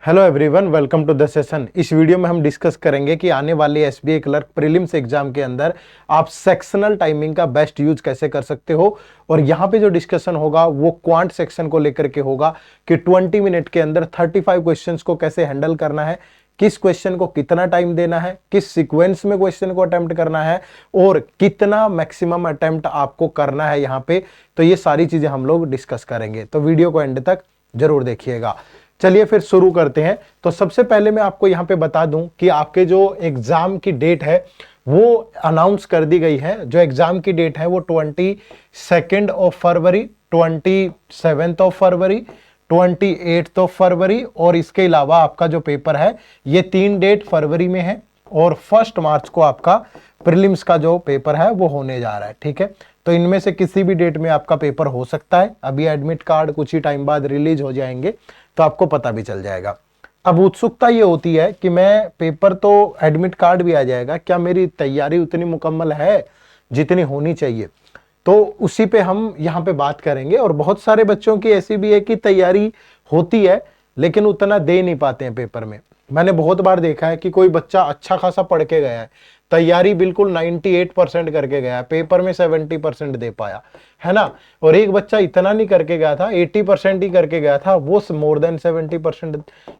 Hello everyone, welcome to the session. इस video में हम डिस्कस करेंगे कि आने वाले एसबीआई क्लर्क प्रीलिम्स एग्जाम के अंदर आप सेक्शनल टाइमिंग का बेस्ट यूज कैसे कर सकते हो। और यहाँ पे जो डिस्कशन होगा वो क्वांट सेक्शन को लेकर के होगा कि 20 मिनट के अंदर 35 क्वेश्चंस को कैसे हैंडल करना है, किस क्वेश्चन को कितना टाइम देना है, किस सीक्वेंस में क्वेश्चन को अटेम्प्ट करना है और कितना मैक्सिमम अटेम्प्ट आपको करना है यहाँ पे। तो ये सारी चीजें हम लोग डिस्कस करेंगे, तो वीडियो को एंड तक जरूर देखिएगा। चलिए फिर शुरू करते हैं। तो सबसे पहले मैं आपको यहां पे बता दूं कि आपके जो एग्जाम की डेट है वो अनाउंस कर दी गई है। जो एग्जाम की डेट है वो 22 of February, 27 of February, 28 of February और इसके अलावा आपका जो पेपर है ये 3 डेट फरवरी में है और 1 मार्च को आपका प्रीलिम्स का जो पेपर है वो होने जा रहा है। ठीक है, तो इनमें से किसी भी डेट में आपका पेपर हो सकता है। अभी एडमिट कार्ड कुछ ही टाइम बाद रिलीज हो जाएंगे तो आपको पता भी चल जाएगा। अब उत्सुकता ये होती है कि मैं पेपर तो एडमिट कार्ड भी आ जाएगा, क्या मेरी तैयारी उतनी मुकम्मल है जितनी होनी चाहिए? तो उसी पे हम यहाँ पे बात करेंगे। और बहुत सारे बच्चों की ऐसी भी है कि तैयारी होती है लेकिन उतना दे नहीं पाते हैं पेपर में। मैंने बहुत बार देखा है कि कोई बच्चा अच्छा खासा पढ़ के गया है, तैयारी बिल्कुल 98% करके गया, पेपर में 70% दे पाया, है ना। और एक बच्चा इतना नहीं करके गया था, 80% ही करके गया था, वो मोर देन 70%।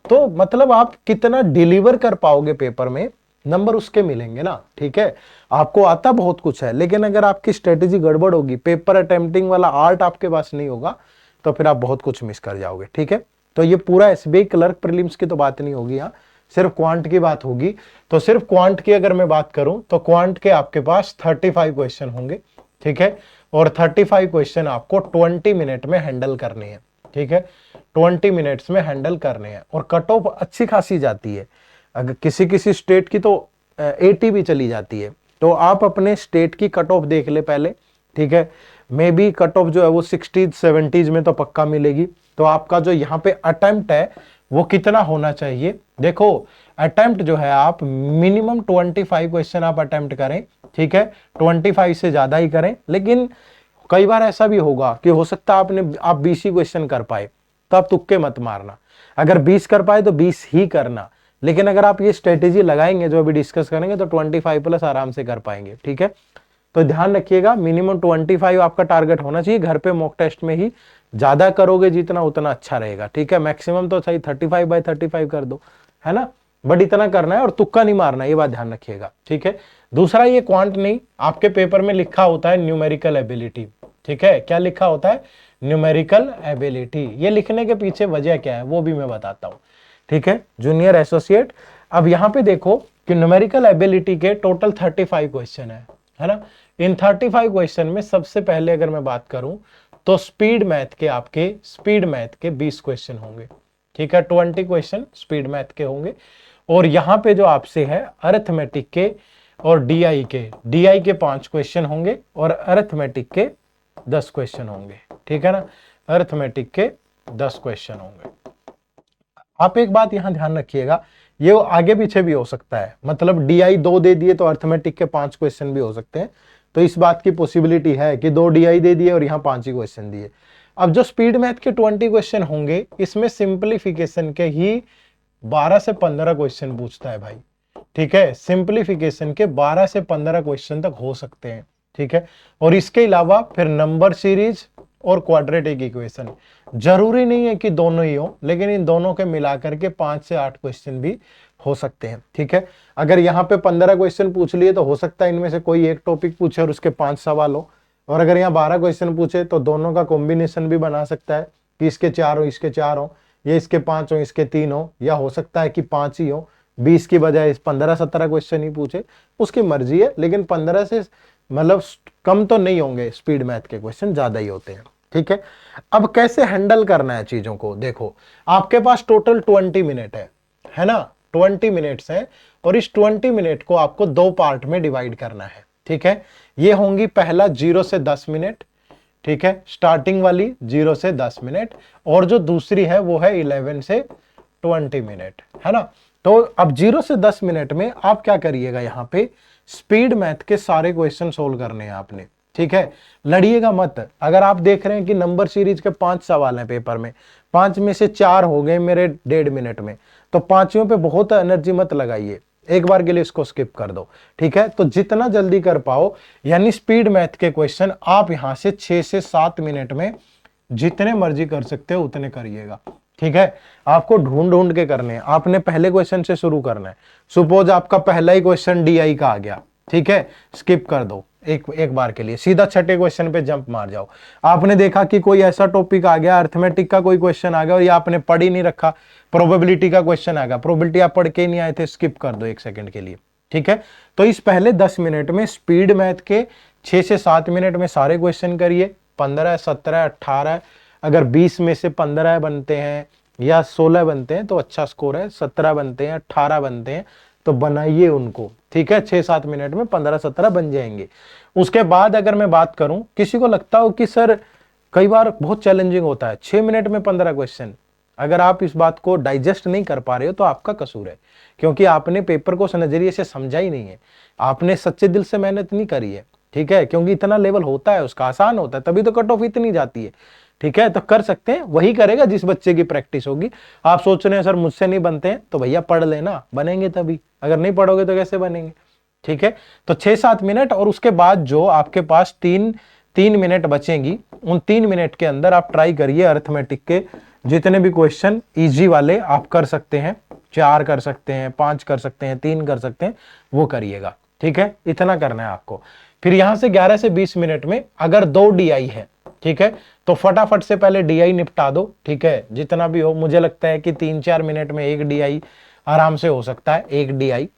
तो मतलब आप कितना डिलीवर कर पाओगे पेपर में, नंबर उसके मिलेंगे ना। ठीक है, आपको आता बहुत कुछ है लेकिन अगर आपकी स्ट्रेटेजी गड़बड़ होगी, पेपर अटेम्प्टिंग वाला आर्ट आपके पास नहीं होगा, तो फिर आप बहुत कुछ मिस कर जाओगे। ठीक है, तो ये पूरा एसबीआई क्लर्क प्रीलिम्स की तो बात नहीं होगी, यहाँ सिर्फ क्वांट की बात होगी। तो सिर्फ क्वांट की अगर मैं बात करूं तो क्वांट के आपके पास 35 क्वेश्चन होंगे। ठीक है, और 35 क्वेश्चन आपको 20 मिनट में हैंडल करने हैं। ठीक है, 20 मिनट्स में हैंडल करने हैं और कट ऑफ अच्छी खासी जाती है। अगर किसी किसी स्टेट की तो 80 भी चली जाती है। तो आप अपने स्टेट की कट ऑफ देख ले पहले। ठीक है, मे बी कट ऑफ जो है वो 60s 70s में तो पक्का मिलेगी। तो आपका जो यहाँ पे अटेम्प्ट है वो कितना होना चाहिए? देखो, अटेम्प्ट जो है आप मिनिमम 25 क्वेश्चन आप अटेम्प्ट करें। ठीक है, 25 से ज्यादा ही करें, लेकिन कई बार ऐसा भी होगा कि हो सकता है आप 20 ही क्वेश्चन कर पाए, तो आप तुक्के मत मारना। अगर 20 कर पाए तो 20 ही करना, लेकिन अगर आप ये स्ट्रेटेजी लगाएंगे जो अभी डिस्कस करेंगे तो 25 प्लस आराम से कर पाएंगे। ठीक है, तो ध्यान रखिएगा मिनिमम 25 आपका टारगेट होना चाहिए। घर पे मॉक टेस्ट में ही ज्यादा करोगे जितना उतना अच्छा रहेगा। ठीक है, मैक्सिमम तो सही 35/35 कर दो, है ना, बट इतना करना है और तुक्का नहीं मारना, ये बात ध्यान रखिएगा। ठीक है, दूसरा ये क्वांट नहीं, आपके पेपर में लिखा होता है न्यूमेरिकल एबिलिटी। ठीक है, क्या लिखा होता है? Numerical ability. ये लिखने के पीछे वजह क्या है वो भी मैं बताता हूं। ठीक है, जूनियर एसोसिएट, अब यहां पे देखो कि न्यूमेरिकल एबिलिटी के टोटल 35 क्वेश्चन है ना। इन 35 क्वेश्चन में सबसे पहले अगर मैं बात करूं तो स्पीड मैथ के 20 क्वेश्चन होंगे। ठीक है, 20 क्वेश्चन स्पीड मैथ के होंगे। और यहां पे जो आपसे है अरिथमेटिक के और डीआई के 5 क्वेश्चन होंगे और अरिथमेटिक के 10 क्वेश्चन होंगे। ठीक है ना, अरिथमेटिक के 10 क्वेश्चन होंगे। आप एक बात यहां ध्यान रखिएगा, ये आगे पीछे भी हो सकता है, मतलब डीआई 2 दे दिए तो अरिथमेटिक के 5 क्वेश्चन भी हो सकते हैं। तो इस बात की पॉसिबिलिटी है कि 2 डीआई दे दिए और यहाँ 5 ही क्वेश्चन दिए। अब जो स्पीड मैथ के 20 क्वेश्चन होंगे इसमें सिंप्लीफिकेशन के ही 12 से 15 क्वेश्चन पूछता है भाई। ठीक है, सिंप्लीफिकेशन के 12 से 15 क्वेश्चन तक हो सकते हैं। ठीक है, और इसके अलावा फिर नंबर सीरीज और क्वाड्रेटिक इक्वेशन। जरूरी नहीं है कि दोनों ही हो, लेकिन इन दोनों के मिलाकर के 5 से 8 क्वेश्चन भी हो सकते हैं। ठीक है, अगर यहाँ पे 15 क्वेश्चन पूछ लिए तो हो सकता है इनमें से कोई एक टॉपिक पूछे और उसके 5 सवाल हो, और अगर यहाँ 12 क्वेश्चन पूछे तो दोनों का कॉम्बिनेशन भी बना सकता है कि इसके 4 हो, इसके 4 हो, या इसके 5 हो, इसके 3 हो, या हो सकता है कि 5 ही हो, 20 की बजाय 15-17 क्वेश्चन ही पूछे, उसकी मर्जी है। लेकिन 15 से मतलब कम तो नहीं होंगे, स्पीड मैथ के क्वेश्चन ज्यादा ही होते हैं। ठीक है, अब कैसे हैंडल करना है चीजों को? देखो, आपके पास टोटल 20 मिनट है ना, 20 मिनट्स है और इस 20 मिनट को आपको 2 पार्ट में डिवाइड करना है। ठीक है, ये होंगी पहला 0 से 10 मिनट। ठीक है, स्टार्टिंग वाली 0 से 10 मिनट, और जो दूसरी है वो है 11 से 20 मिनट, है ना। तो अब 0 से 10 मिनट में आप क्या करिएगा, यहाँ पे स्पीड मैथ के सारे क्वेश्चन सोल्व करने हैं आपने। ठीक है, लड़िएगा मत। अगर आप देख रहे हैं कि नंबर सीरीज के 5 सवाल हैं पेपर में, 5 में से 4 हो गए मेरे 1.5 मिनट में, तो पांचों पे बहुत एनर्जी मत लगाइए, एक बार के लिए इसको स्किप कर दो। ठीक है, तो जितना जल्दी कर पाओ, यानी स्पीड मैथ के क्वेश्चन आप यहां से 6 से 7 मिनट में जितने मर्जी कर सकते हो उतने करिएगा। ठीक है, आपको ढूंढ ढूंढ के करने हैं। आपने पहले क्वेश्चन से शुरू करना है। सपोज आपका पहला ही क्वेश्चन डीआई का आ गया, ठीक है, स्किप कर दो एक बार के लिए, सीधा छठे क्वेश्चन पे जंप मार जाओ। आपने देखा कि कोई ऐसा टॉपिक आ गया, अर्थमेटिक का कोई क्वेश्चन आ गया और ये आपने पढ़ ही नहीं रखा, प्रोबेबिलिटी का क्वेश्चन आ गया, प्रोबेबिलिटी आप पढ़ के नहीं आए थे, स्किप कर दो 1 सेकंड के लिए। ठीक है, तो इस पहले 10 मिनट में स्पीड मैथ के 6 से 7 मिनट में सारे क्वेश्चन करिए। 15, 17, 18, अगर 20 में से 15 बनते हैं या 16 बनते हैं तो अच्छा स्कोर है, 17 बनते हैं, 18 बनते हैं तो बनाइए उनको। ठीक है, 6-7 मिनट में 15-17 बन जाएंगे। उसके बाद अगर मैं बात करूं, किसी को लगता हो कि सर कई बार बहुत चैलेंजिंग होता है 6 मिनट में 15 क्वेश्चन, अगर आप इस बात को डाइजेस्ट नहीं कर पा रहे हो तो आपका कसूर है, क्योंकि आपने पेपर को नजरिए से समझा ही नहीं है, आपने सच्चे दिल से मेहनत नहीं करी है। ठीक है, क्योंकि इतना लेवल होता है उसका, आसान होता है, तभी तो कट ऑफ इतनी जाती है। ठीक है, तो कर सकते हैं, वही करेगा जिस बच्चे की प्रैक्टिस होगी। आप सोच रहे हैं सर मुझसे नहीं बनते हैं, तो भैया पढ़ लेना, बनेंगे तभी, अगर नहीं पढ़ोगे तो कैसे बनेंगे। ठीक है, तो 6-7 मिनट, और उसके बाद जो आपके पास 3 मिनट बचेंगी, उन 3 मिनट के अंदर आप ट्राई करिए अर्थमेटिक के जितने भी क्वेश्चन इजी वाले आप कर सकते हैं, 4 कर सकते हैं, 5 कर सकते हैं, 3 कर सकते हैं, वो करिएगा। ठीक है, इतना करना है आपको। फिर यहां से 11 से 20 मिनट में अगर 2 डीआई है, ठीक है, तो फटाफट से पहले डीआई निपटा दो। ठीक है, जितना भी हो, मुझे लगता है कि 3-4 मिनट में एक डीआई आराम से हो सकता है। एक डीआई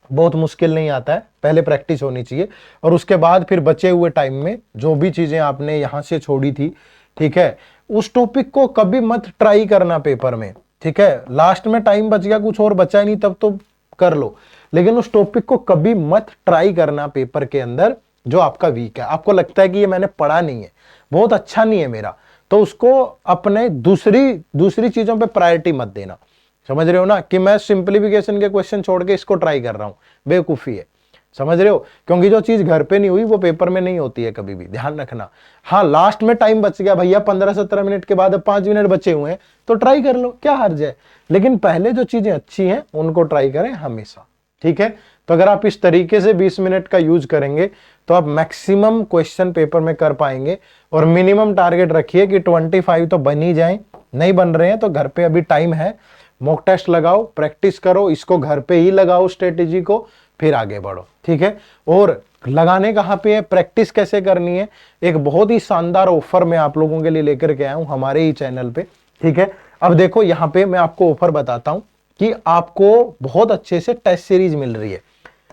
बहुत मुश्किल नहीं आता है, पहले प्रैक्टिस होनी चाहिए। और उसके बाद फिर बचे हुए टाइम में जो भी चीजें आपने यहां से छोड़ी थी, ठीक है, उस टॉपिक को कभी मत ट्राई करना पेपर में। ठीक है, लास्ट में टाइम बच गया, कुछ और बचा नहीं, तब तो कर लो, लेकिन उस टॉपिक को कभी मत ट्राई करना पेपर के अंदर जो आपका वीक है, आपको लगता है कि ये मैंने पढ़ा नहीं है, बहुत अच्छा नहीं है मेरा, तो उसको अपने दूसरी चीजों पे प्रायोरिटी मत देना। समझ रहे हो ना, कि मैं सिंप्लीफिकेशन के क्वेश्चन छोड़ के इसको ट्राई कर रहा हूं, बेवकूफी है। समझ रहे हो, क्योंकि जो चीज घर पे नहीं हुई वो पेपर में नहीं होती है कभी भी, ध्यान रखना। हाँ, लास्ट में टाइम बच गया भैया, 15-17 मिनट के बाद 5 मिनट बचे हुए हैं तो ट्राई कर लो, क्या हर्ज है, लेकिन पहले जो चीजें अच्छी हैं उनको ट्राई करें हमेशा। ठीक है, तो अगर आप इस तरीके से 20 मिनट का यूज करेंगे तो आप मैक्सिमम क्वेश्चन पेपर में कर पाएंगे। और मिनिमम टारगेट रखिए कि 25 तो बन ही जाए, नहीं बन रहे हैं तो घर पे अभी टाइम है, मॉक टेस्ट लगाओ, प्रैक्टिस करो, इसको घर पे ही लगाओ स्ट्रेटेजी को, फिर आगे बढ़ो। ठीक है, और लगाने कहाँ पे है, प्रैक्टिस कैसे करनी है, एक बहुत ही शानदार ऑफर मैं आप लोगों के लिए लेकर के आया हूं हमारे ही चैनल पे। ठीक है, अब देखो यहाँ पे मैं आपको ऑफर बताता हूं कि आपको बहुत अच्छे से टेस्ट सीरीज मिल रही है।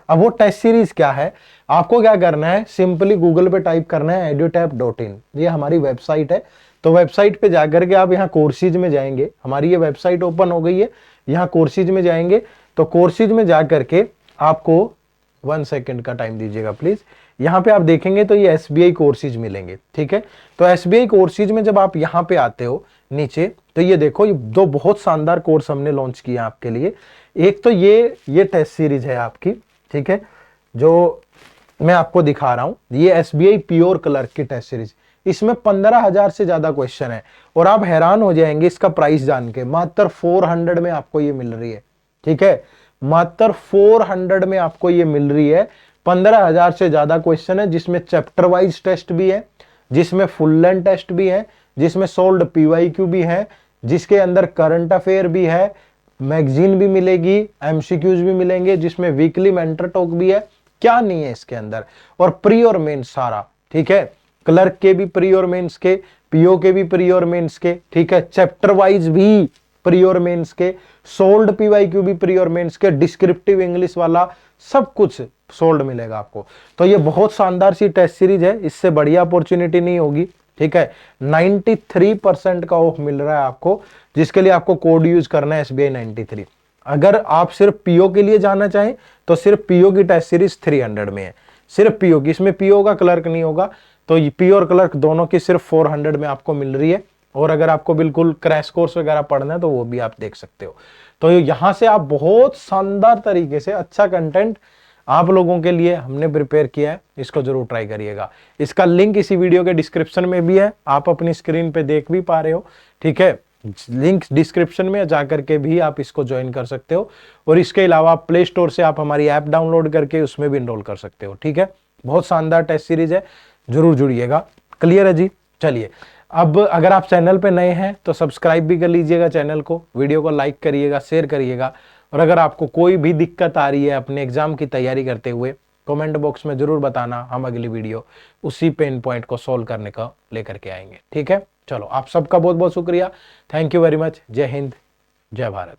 अब वो टेस्ट सीरीज क्या है, आपको क्या करना है, सिंपली गूगल पे टाइप करना है edutap.in, ये हमारी वेबसाइट है। तो वेबसाइट पे जाकर के आप यहाँ कोर्सेज में जाएंगे, हमारी ये वेबसाइट ओपन हो गई है, यहाँ कोर्सेज में जाएंगे, तो कोर्सेज में जाकर के आपको 1 सेकंड का टाइम दीजिएगा प्लीज। यहाँ पे आप देखेंगे तो ये SBI कोर्सेज मिलेंगे। ठीक है, तो SBI कोर्सेज में जब आप यहाँ पे आते हो नीचे, तो ये देखो, ये 2 बहुत शानदार कोर्स हमने लॉन्च किया आपके लिए। एक तो ये टेस्ट सीरीज है आपकी, ठीक है, जो मैं आपको दिखा रहा हूं, ये SBI प्योर क्लर्क की टेस्ट सीरीज, इसमें 15,000 से ज्यादा क्वेश्चन है, और आप हैरान हो जाएंगे इसका प्राइस जान के, मात्र 400 में आपको ये मिल रही है। ठीक है, मात्र 400 में आपको ये मिल रही है। 15,000 से ज्यादा क्वेश्चन है, जिसमें चैप्टर वाइज टेस्ट भी है, जिसमें फुल लेंथ टेस्ट भी है, जिसमें सोल्ड PYQ भी है, जिसके अंदर करंट अफेयर भी है, मैगजीन भी मिलेगी, MCQs भी मिलेंगे, जिसमें वीकली मेंटर टॉक भी है, क्या नहीं है इसके अंदर, और प्री और मेंस सारा। ठीक है, क्लर्क के भी प्री और मेंस के, PO के भी प्री और मेंस के, ठीक है, चैप्टर वाइज भी प्री और मेंस के, सोल्ड PYQ भी प्री और मेंस के, डिस्क्रिप्टिव इंग्लिश वाला सब कुछ सोल्ड मिलेगा आपको। तो ये बहुत शानदार सी टेस्ट सीरीज है, इससे बढ़िया अपॉर्चुनिटी नहीं होगी। ठीक है, 93% का ऑफ मिल रहा है आपको, जिसके लिए आपको कोड यूज करना है SBI 93। अगर आप सिर्फ PO के लिए जाना चाहें तो सिर्फ PO की टेस्ट सीरीज 300 में है, सिर्फ PO की, इसमें PO का क्लर्क नहीं होगा, तो PO और क्लर्क दोनों की सिर्फ 400 में आपको मिल रही है। और अगर आपको बिल्कुल क्रैश कोर्स वगैरह पढ़ना है तो वो भी आप देख सकते हो। तो यहां से आप बहुत शानदार तरीके से अच्छा कंटेंट आप लोगों के लिए हमने प्रिपेयर किया है, इसको जरूर ट्राई करिएगा। इसका लिंक इसी वीडियो के डिस्क्रिप्शन में भी है, आप अपनी स्क्रीन पे देख भी पा रहे हो, ठीक है। लिंक डिस्क्रिप्शन में जाकर के भी आप इसको ज्वाइन कर सकते हो, और इसके अलावा प्ले स्टोर से आप हमारी ऐप डाउनलोड करके उसमें भी इनरोल कर सकते हो, ठीक है। बहुत शानदार टेस्ट सीरीज है, जरूर जुड़िएगा। क्लियर है जी। चलिए, अब अगर आप चैनल पे नए हैं तो सब्सक्राइब भी कर लीजिएगा चैनल को, वीडियो को लाइक करिएगा, शेयर करिएगा, और अगर आपको कोई भी दिक्कत आ रही है अपने एग्जाम की तैयारी करते हुए, कमेंट बॉक्स में जरूर बताना, हम अगली वीडियो उसी पेन पॉइंट को सॉल्व करने का लेकर के आएंगे, ठीक है। चलो, आप सबका बहुत बहुत शुक्रिया, थैंक यू वेरी मच। जय हिंद, जय भारत।